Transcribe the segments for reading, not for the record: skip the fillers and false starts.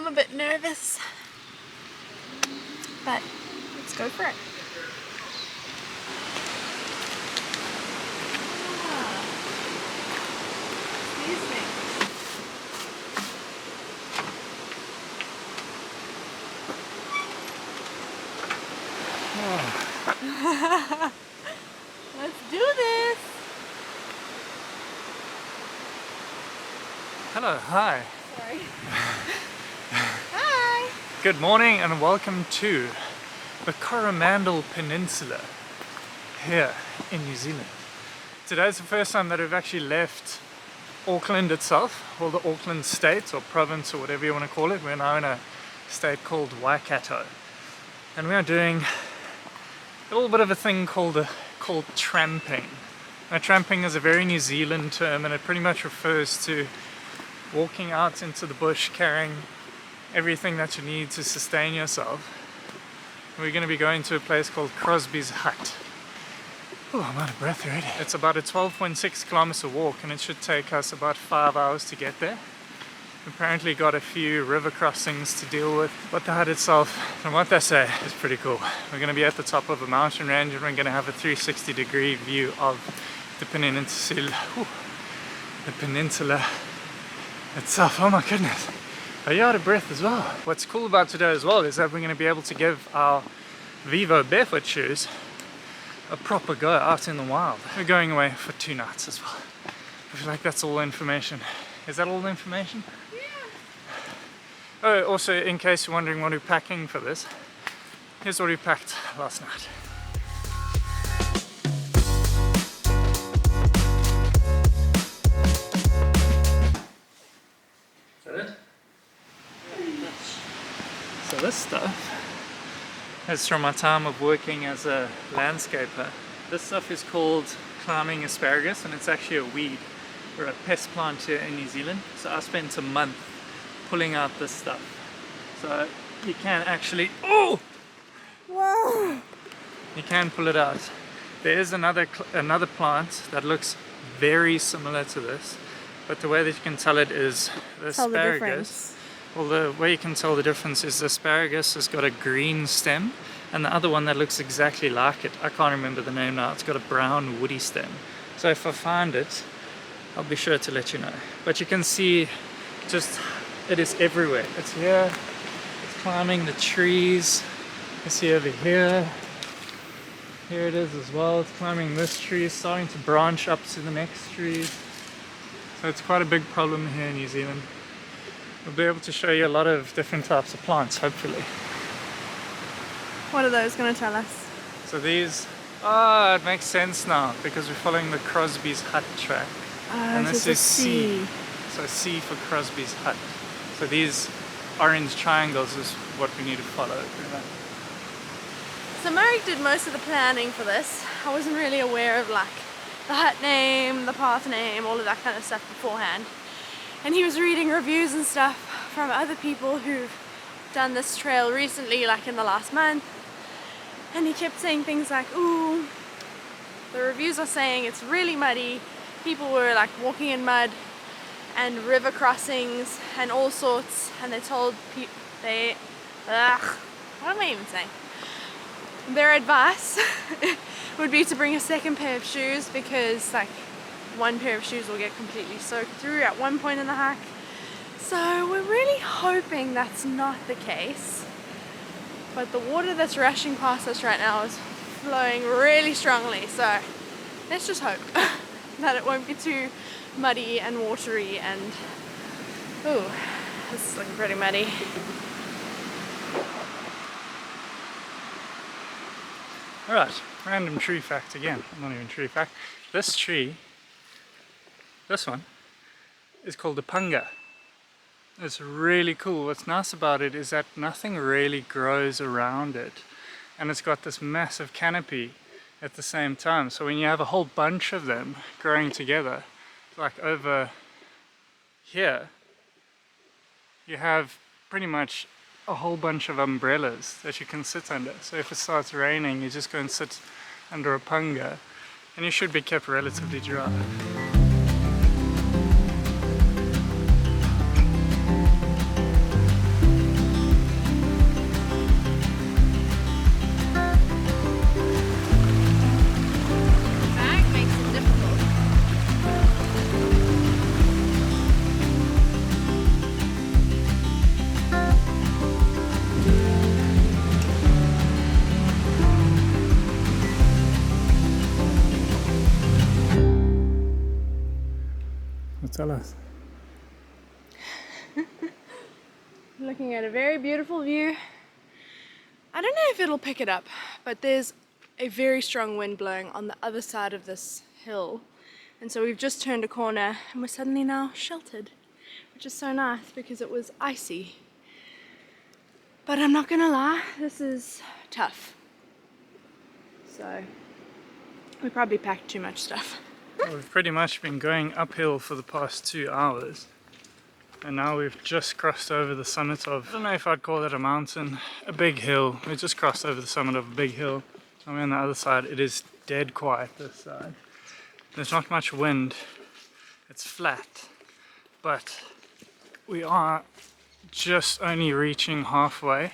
a bit nervous, but let's go for it. Excuse me. Let's do this. Hello, hi. Sorry. Hi. Good morning and welcome to the Coromandel Peninsula here in New Zealand. Today's the first time that we've actually left Auckland itself, or the Auckland state or province or whatever you want to call it. We're now in a state called Waikato. And we are doing a little bit of a thing called tramping. Now, tramping is a very New Zealand term, and it pretty much refers to walking out into the bush carrying everything that you need to sustain yourself. We're going to be going to a place called Crosbies Hut. Oh, I'm out of breath already. It's about a 12.6 kilometer walk, and it should take us about 5 hours to get there. We've apparently got a few river crossings to deal with, but the hut itself, from what they say, is pretty cool. We're going to be at the top of a mountain range, and we're going to have a 360-degree view of the peninsula. The peninsula itself. Oh my goodness. Are you out of breath as well? What's cool about today as well is that we're going to be able to give our Vivo barefoot shoes a proper go out in the wild. We're going away for 2 nights as well. I feel like that's all the information. Is that all the information? Oh, also, in case you're wondering what we're packing for this, here's what we packed last night. Is that it? So this stuff is from my time of working as a landscaper. This stuff is called climbing asparagus, and it's actually a weed or a pest plant here in New Zealand. So I spent a month pulling out this stuff. So you can actually, oh! Whoa! You can pull it out. There is another plant that looks very similar to this, but the way that you can tell it is the asparagus. Well, the way you can tell the difference is the asparagus has got a green stem, and the other one that looks exactly like it, I can't remember the name now, it's got a brown woody stem. So if I find it, I'll be sure to let you know. But you can see just, it is everywhere. It's here, it's climbing the trees. You see over here. Here it is as well. It's climbing this tree, it's starting to branch up to the next trees. So it's quite a big problem here in New Zealand. We'll be able to show you a lot of different types of plants, hopefully. What are those going to tell us? So these, it makes sense now because we're following the Crosbies Hut track. And this is C. So C for Crosbies Hut. So these orange triangles is what we need to follow. So Marek did most of the planning for this. I wasn't really aware of like the hut name, the path name, all of that kind of stuff beforehand. And he was reading reviews and stuff from other people who've done this trail recently, like in the last month. And he kept saying things like, ooh, the reviews are saying it's really muddy. People were like walking in mud and river crossings and all sorts, and they told people, what am I even saying? Their advice would be to bring a second pair of shoes because like one pair of shoes will get completely soaked through at one point in the hike. So we're really hoping that's not the case. But the water that's rushing past us right now is flowing really strongly, so let's just hope that it won't be too muddy and watery and ooh, this is looking pretty muddy. Alright, random tree fact again, not even tree fact. This tree, this one, is called a punga. It's really cool. What's nice about it is that nothing really grows around it, and it's got this massive canopy at the same time. So when you have a whole bunch of them growing together, like over here, you have pretty much a whole bunch of umbrellas that you can sit under. So if it starts raining, you just go and sit under a punga, and you should be kept relatively dry. Tell us. Looking at a very beautiful view. I don't know if it'll pick it up, but there's a very strong wind blowing on the other side of this hill. And so we've just turned a corner and we're suddenly now sheltered, which is so nice because it was icy. But I'm not gonna lie, this is tough. So we probably packed too much stuff. Well, we've pretty much been going uphill for the past 2 hours. And now we've just crossed over the summit of, I don't know if I'd call it a mountain, a big hill. We just crossed over the summit of a big hill. And we're on the other side. It is dead quiet this side. There's not much wind. It's flat. But we are just only reaching halfway.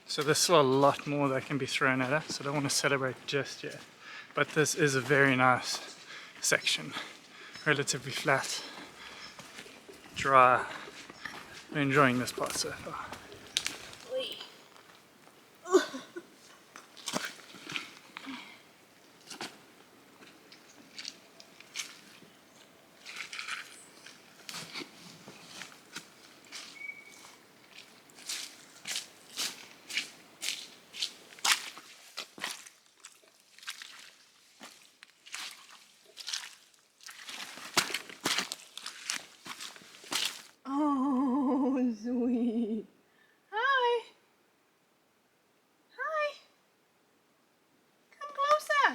So there's still a lot more that can be thrown at us. I don't want to celebrate just yet. But this is a very nice section. Relatively flat. Dry. I'm enjoying this part so far. Oh, sweet. Hi. Hi. Come closer.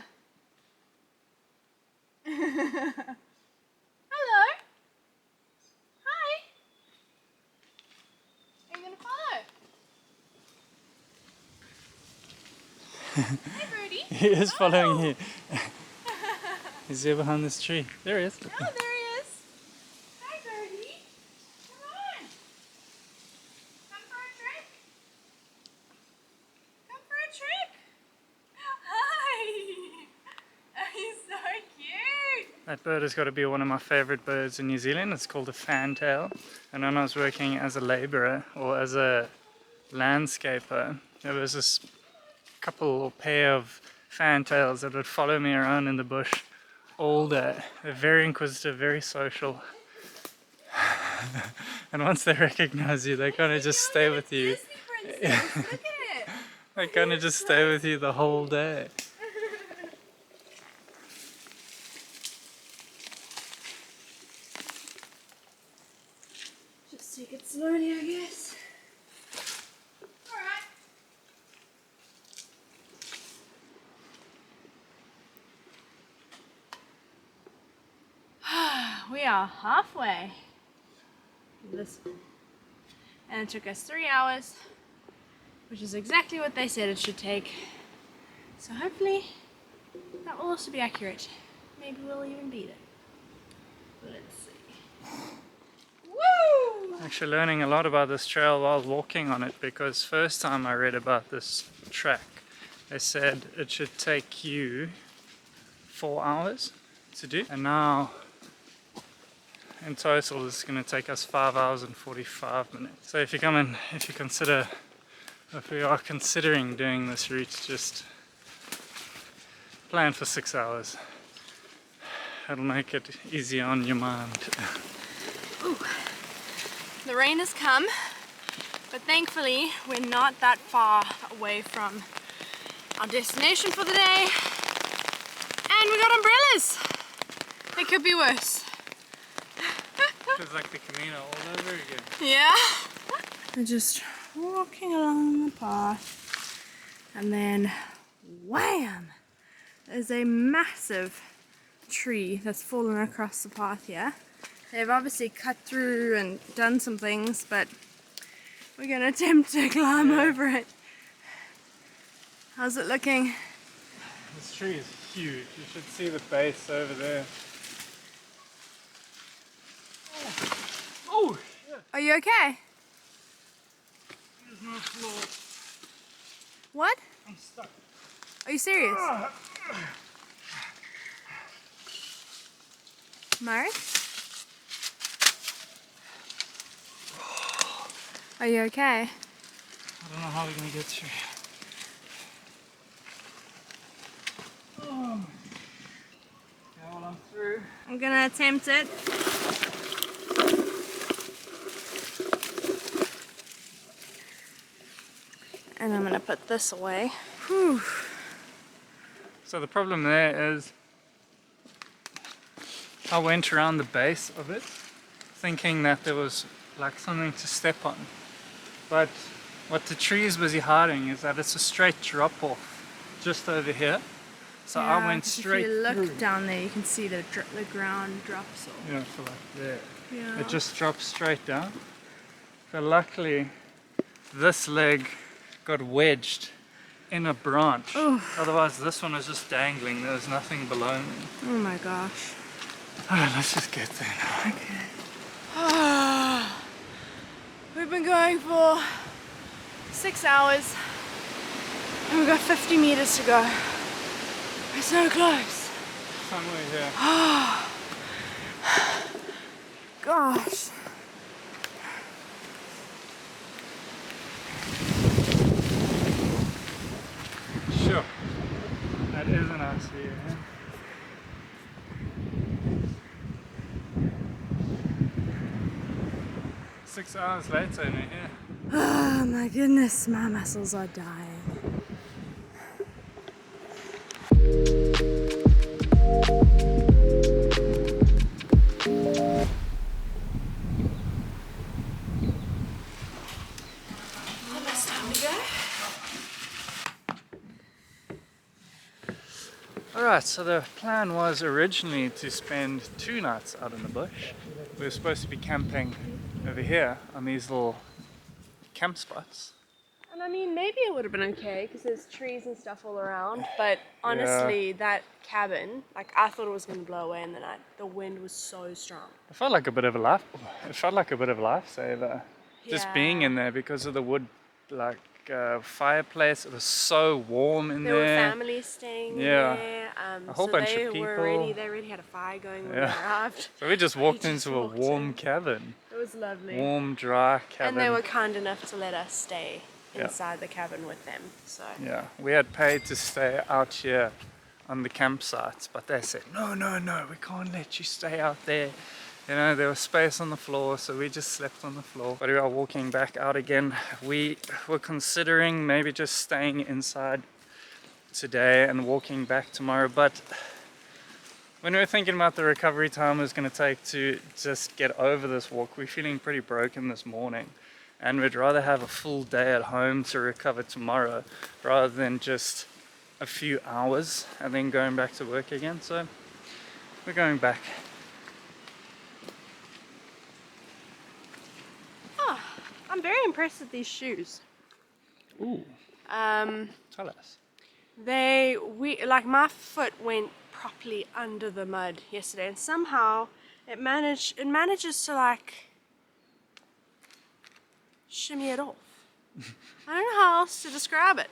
Hello. Hi. Are you gonna follow? Hey, Birdie. He is following Oh. you. He's here behind this tree. There he is. Oh, there he is. Hi, Birdie. Come on. Come for a trip. Come for a trip. Hi. He's so cute. That bird has got to be one of my favorite birds in New Zealand. It's called a fantail. And when I was working as a labourer or as a landscaper, there was this couple or pair of fantails that would follow me around in the bush all day. They're very inquisitive, very social. And once they recognize you, they kind of just stay with you. Disney princess. Look at it. They kind of just stay with you the whole day. Just take it slowly, I guess. Alright. We are halfway. This one. And it took us 3 hours, which is exactly what they said it should take. So hopefully that will also be accurate. Maybe we'll even beat it. Let's see. Woo! Actually learning a lot about this trail while walking on it, because first time I read about this track, they said it should take you 4 hours to do, and now in total it's going to take us 5 hours and 45 minutes. So if you consider, if we are considering doing this route, just plan for 6 hours. It'll make it easier on your mind. Ooh. The rain has come, but thankfully we're not that far away from our destination for the day. And we got umbrellas! It could be worse. It's like the Camino all over again. Yeah. We're just walking along the path, and then wham! There's a massive tree that's fallen across the path here. They've obviously cut through and done some things, but we're gonna attempt to climb over it. How's it looking? This tree is huge. You should see the base over there. Oh! Yeah. Are you okay? There's no floor. What? I'm stuck. Are you serious? Marek? Are you okay? I don't know how we're gonna get through. Oh. Yeah, well, I'm through. I'm gonna attempt it. And I'm gonna put this away. Whew. So the problem there is I went around the base of it thinking that there was like something to step on. But what the tree is busy hiding is that it's a straight drop off just over here. So Yeah, I went straight if you look through. down there, you can see the ground drops off. Yeah, so like there. Yeah. It just drops straight down. So luckily this leg got wedged in a branch. Oof. Otherwise this one was just dangling. There was nothing below me. Oh my gosh. Alright, let's just get there now. Okay. We've been going for 6 hours and we've got 50 meters to go. We're so close. Somewhere here. Gosh. Sure. That is a nice view, huh? Six hours later and we're here. Oh my goodness, my muscles are dying. Almost time to go. Alright, so the plan was originally to spend 2 nights out in the bush. We were supposed to be camping over here on these little camp spots. And I mean, maybe it would have been okay because there's trees and stuff all around. But honestly, that cabin, like I thought it was going to blow away in the night. The wind was so strong. It felt like a bit of a lifesaver. Just being Yeah. in there because of the wood, like fireplace. It was so warm in There were there. families staying Yeah. there. A whole bunch of people. They already had a fire going when we Yeah. arrived. So we just walked just into a walked warm in. cabin. It was lovely. Warm, dry cabin. And they were kind enough to let us stay Yeah. inside the cabin with them. So Yeah, we had paid to stay out here on the campsites, but they said, no, we can't let you stay out there. You know, there was space on the floor, so we just slept on the floor. But we are walking back out again. We were considering maybe just staying inside today and walking back tomorrow, but when we were thinking about the recovery time it was going to take to just get over this walk, we're feeling pretty broken this morning. And we'd rather have a full day at home to recover tomorrow rather than just a few hours and then going back to work again. So we're going back. I'm very impressed with these shoes. Ooh, Um, tell us. my foot went properly under the mud yesterday, and somehow it manages to like shimmy it off. I don't know how else to describe it.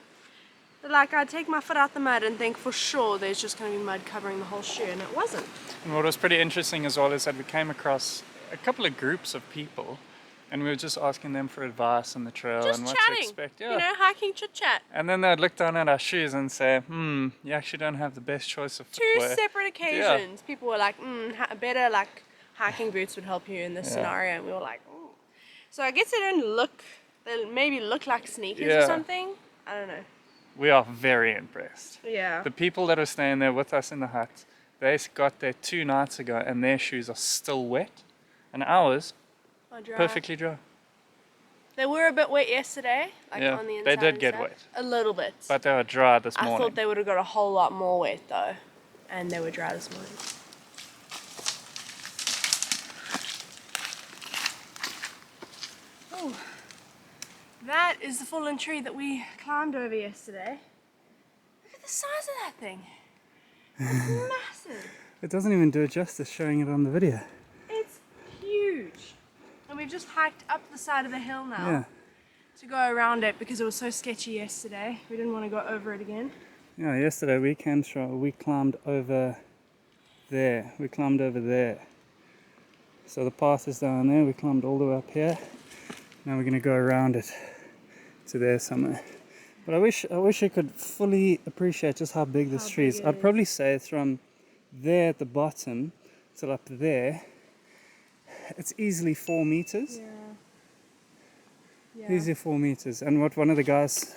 But like I'd take my foot out the mud and think for sure there's just going to be mud covering the whole shoe, and it wasn't. And what was pretty interesting as well is that we came across a couple of groups of people and we were just asking them for advice on the trail Just and what chatting, to expect. you know, hiking chit chat. And then they'd look down at our shoes and say, you actually don't have the best choice of footwear. Two separate occasions, people were like, better like hiking boots would help you in this scenario, and we were like, ooh. So I guess they maybe look like sneakers or something. I don't know. We are very impressed. Yeah. The people that are staying there with us in the hut, they got there 2 nights ago and their shoes are still wet, and ours perfectly dry. They were a bit wet yesterday, like Yeah, on the inside. they did and get stuff. wet. A little bit. But they were dry this morning. I thought they would have got a whole lot more wet though, and they were dry this morning. Oh, that is the fallen tree that we climbed over yesterday. Look at the size of that thing. It's massive. It doesn't even do it justice showing it on the video. It's huge. And we've just hiked up the side of the hill now. Yeah. To go around it because it was so sketchy yesterday. We didn't want to go over it again. Yeah, yesterday we climbed over there. We climbed over there. So the path is down there. We climbed all the way up here. Now we're going to go around it to there somewhere. But I wish I could fully appreciate just how big this tree is. I'd probably say it's from there at the bottom till up there. It's easily 4 meters. Yeah. Easily 4 meters. And what one of the guys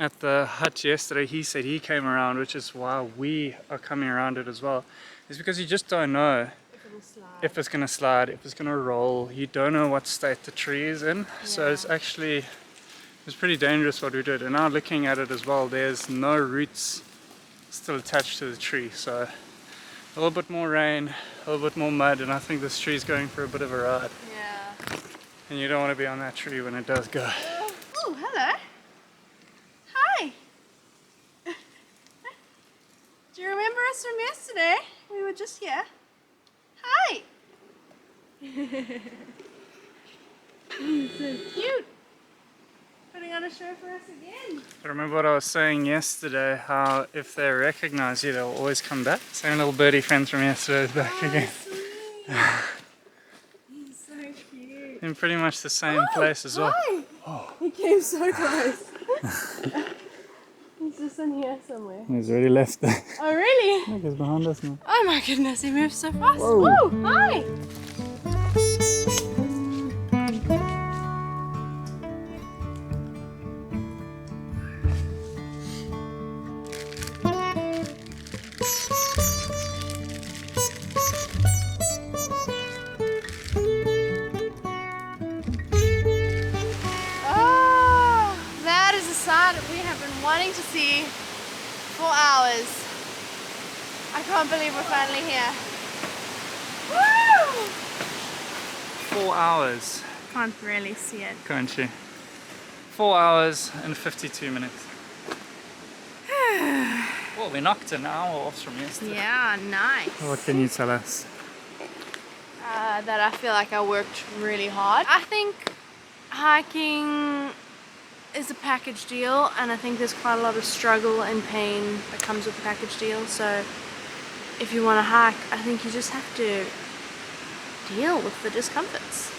at the hut yesterday, he said he came around, which is why we are coming around it as well. It's because you just don't know if it's going to slide, if it's going to roll. You don't know what state the tree is in. So it's actually, it's pretty dangerous what we did. And now looking at it as well, there's no roots still attached to the tree. So a little bit more rain, a little bit more mud, and I think this tree's going for a bit of a ride. Yeah. And you don't want to be on that tree when it does go. Oh, hello. Hi. Do you remember us from yesterday? We were just here. Hi. He's so cute. Putting on a show for us again. I remember what I was saying yesterday, how if they recognize you, they'll always come back. Same little birdie friend from yesterday is back again. Sweet. He's so cute. In pretty much the same place as well. Hi. Oh. He came so close. He's just in here somewhere. He's already left there. Oh, really? Look, he's behind us now. Oh my goodness, he moves so fast. Whoa. Whoa, hi. We have been wanting to see for hours. I can't believe we're finally here. Woo! 4 hours, Can't really see it. can't you? 4 hours and 52 minutes. Well, we knocked an hour off from yesterday. Yeah, nice. What can you tell us? That I feel like I worked really hard. I think hiking is a package deal, and I think there's quite a lot of struggle and pain that comes with a package deal. So if you want to hike, I think you just have to deal with the discomforts.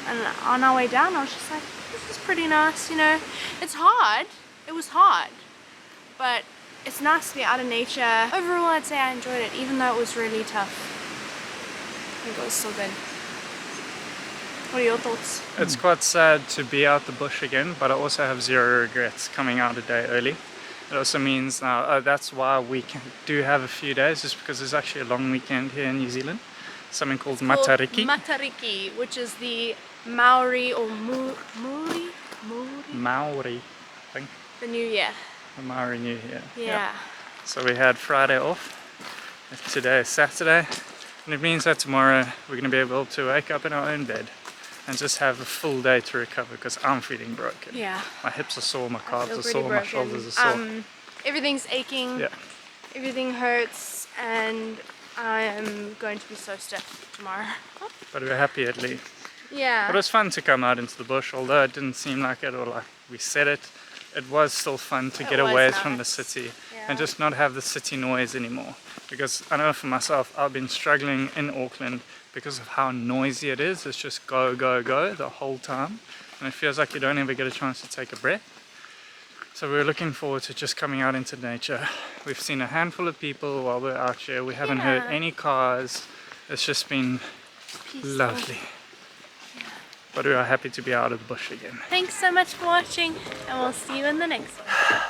And on our way down, I was just like, this is pretty nice, you know. It's hard. It was hard, but it's nice to be out of nature. Overall, I'd say I enjoyed it, even though it was really tough. I think it was still good. What are your thoughts? It's quite sad to be out the bush again, but I also have zero regrets coming out a day early. It also means now, that's why we do have a few days, just because there's actually a long weekend here in New Zealand. Something called Matariki. Matariki, which is the Maori or Maori, Maori, I think. the New Year. The Maori New Year. Yeah. So we had Friday off. Today is Saturday. And it means that tomorrow we're going to be able to wake up in our own bed and just have a full day to recover, because I'm feeling broken. Yeah. My hips are sore, my calves are pretty sore, my broken. shoulders are sore. Everything's aching. Yeah. Everything hurts, and I am going to be so stiff tomorrow. But we're happy at least. Yeah. But it was fun to come out into the bush, although it didn't seem like it, or like we said it. It was still fun to get was away nice. from the city Yeah. and just not have the city noise anymore. Because I know for myself, I've been struggling in Auckland because of how noisy it is. It's just go, go, go the whole time. And it feels like you don't ever get a chance to take a breath. So we're looking forward to just coming out into nature. We've seen a handful of people while we're out here. We haven't heard any cars. It's just been Peaceful. lovely. But we are happy to be out of the bush again. Thanks so much for watching, and we'll see you in the next one.